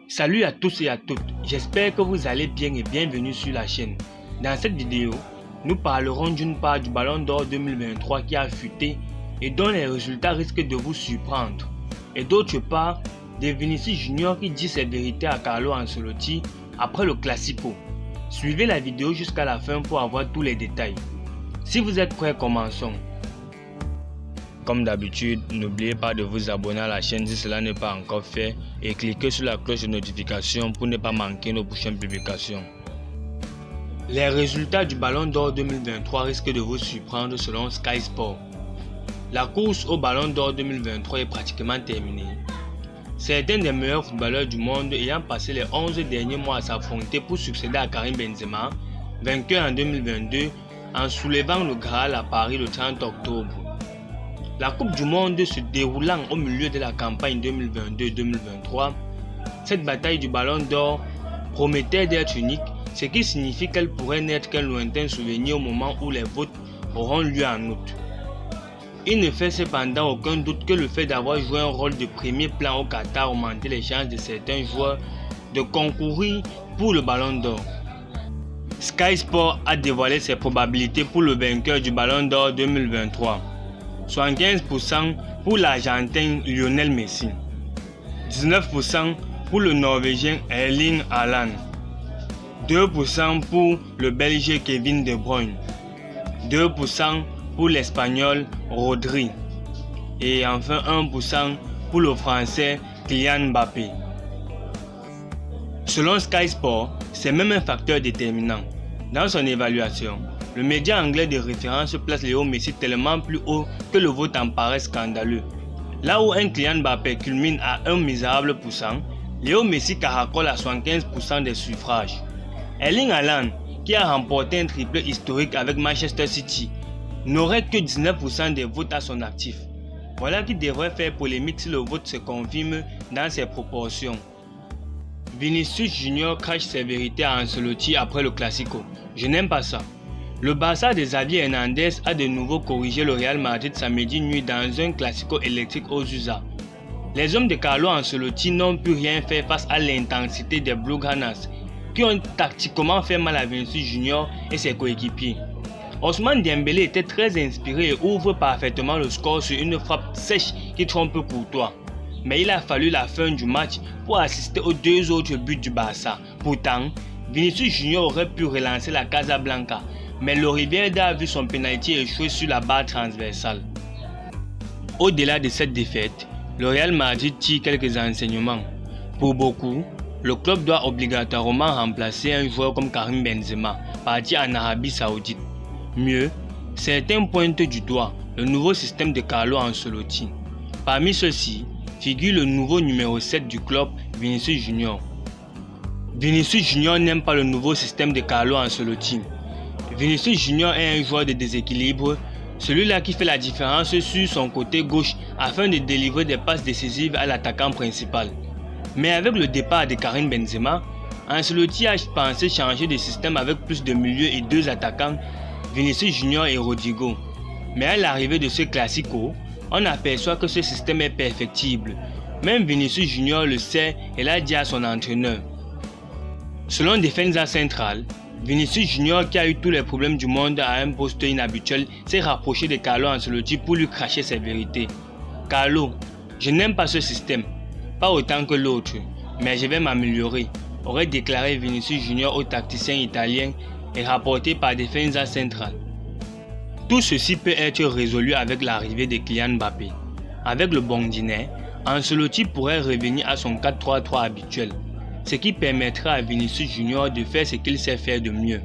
Salut à tous et à toutes, j'espère que vous allez bien et bienvenue sur la chaîne. Dans cette vidéo, nous parlerons d'une part du Ballon d'Or 2023 qui a fuité et dont les résultats risquent de vous surprendre. Et d'autre part, de Vinicius Junior qui dit ses vérités à Carlo Ancelotti après le Classico. Suivez la vidéo jusqu'à la fin pour avoir tous les détails. Si vous êtes prêts, commençons. Comme d'habitude, n'oubliez pas de vous abonner à la chaîne si cela n'est pas encore fait et cliquez sur la cloche de notification pour ne pas manquer nos prochaines publications. Les résultats du Ballon d'Or 2023 risquent de vous surprendre selon Sky Sports. La course au Ballon d'Or 2023 est pratiquement terminée. Certains des meilleurs footballeurs du monde ayant passé les 11 derniers mois à s'affronter pour succéder à Karim Benzema, vainqueur en 2022, en soulevant le Graal à Paris le 30 octobre. La Coupe du Monde se déroulant au milieu de la campagne 2022-2023, cette bataille du Ballon d'Or promettait d'être unique, ce qui signifie qu'elle pourrait n'être qu'un lointain souvenir au moment où les votes auront lieu en août. Il ne fait cependant aucun doute que le fait d'avoir joué un rôle de premier plan au Qatar augmentait les chances de certains joueurs de concourir pour le Ballon d'Or. Sky Sports a dévoilé ses probabilités pour le vainqueur du Ballon d'Or 2023. 75% pour l'Argentin Lionel Messi, 19% pour le Norvégien Erling Haaland, 2% pour le Belge Kevin De Bruyne, 2% pour l'Espagnol Rodri et enfin 1% pour le Français Kylian Mbappé. Selon Sky Sports, c'est même un facteur déterminant. Dans son évaluation, le média anglais de référence place Léo Messi tellement plus haut que le vote en paraît scandaleux. Là où un Kylian Mbappé culmine à un misérable pourcent, Léo Messi caracole à 75% des suffrages. Erling Haaland, qui a remporté un triplé historique avec Manchester City, n'aurait que 19% des votes à son actif. Voilà qui devrait faire polémique si le vote se confirme dans ses proportions. Vinicius Junior cache ses vérités à Ancelotti après le Classico. Je n'aime pas ça. Le Barça de Xavi Hernandez a de nouveau corrigé le Real Madrid samedi nuit dans un Classico électrique aux USA. Les hommes de Carlo Ancelotti n'ont pu rien faire face à l'intensité des Blaugranas qui ont tactiquement fait mal à Vinicius Junior et ses coéquipiers. Ousmane Dembélé était très inspiré et ouvre parfaitement le score sur une frappe sèche qui trompe Courtois. Mais il a fallu la fin du match pour assister aux deux autres buts du Barça. Pourtant, Vinicius Junior aurait pu relancer la Casablanca, mais l'Olivier a vu son pénalty échouer sur la barre transversale. Au-delà de cette défaite, le Real Madrid tire quelques enseignements. Pour beaucoup, le club doit obligatoirement remplacer un joueur comme Karim Benzema, parti en Arabie Saoudite. Mieux, certains pointent du doigt le nouveau système de Carlo Ancelotti. Parmi ceux-ci, figure le nouveau numéro 7 du club, Vinicius Junior. Vinicius Junior n'aime pas le nouveau système de Carlo Ancelotti. Vinicius Junior est un joueur de déséquilibre, celui-là qui fait la différence sur son côté gauche afin de délivrer des passes décisives à l'attaquant principal. Mais avec le départ de Karim Benzema, Ancelotti a pensé changer de système avec plus de milieux et deux attaquants, Vinicius Junior et Rodrigo. Mais à l'arrivée de ce Classico, on aperçoit que ce système est perfectible. Même Vinicius Junior le sait et l'a dit à son entraîneur. Selon Defensa Central, Vinicius Junior, qui a eu tous les problèmes du monde à un poste inhabituel, s'est rapproché de Carlo Ancelotti pour lui cracher ses vérités. Carlo, je n'aime pas ce système, pas autant que l'autre, mais je vais m'améliorer, aurait déclaré Vinicius Junior au tacticien italien et rapporté par Defensa Central. Tout ceci peut être résolu avec l'arrivée de Kylian Mbappé. Avec le bon dîner, Ancelotti pourrait revenir à son 4-3-3 habituel, ce qui permettra à Vinicius Junior de faire ce qu'il sait faire de mieux.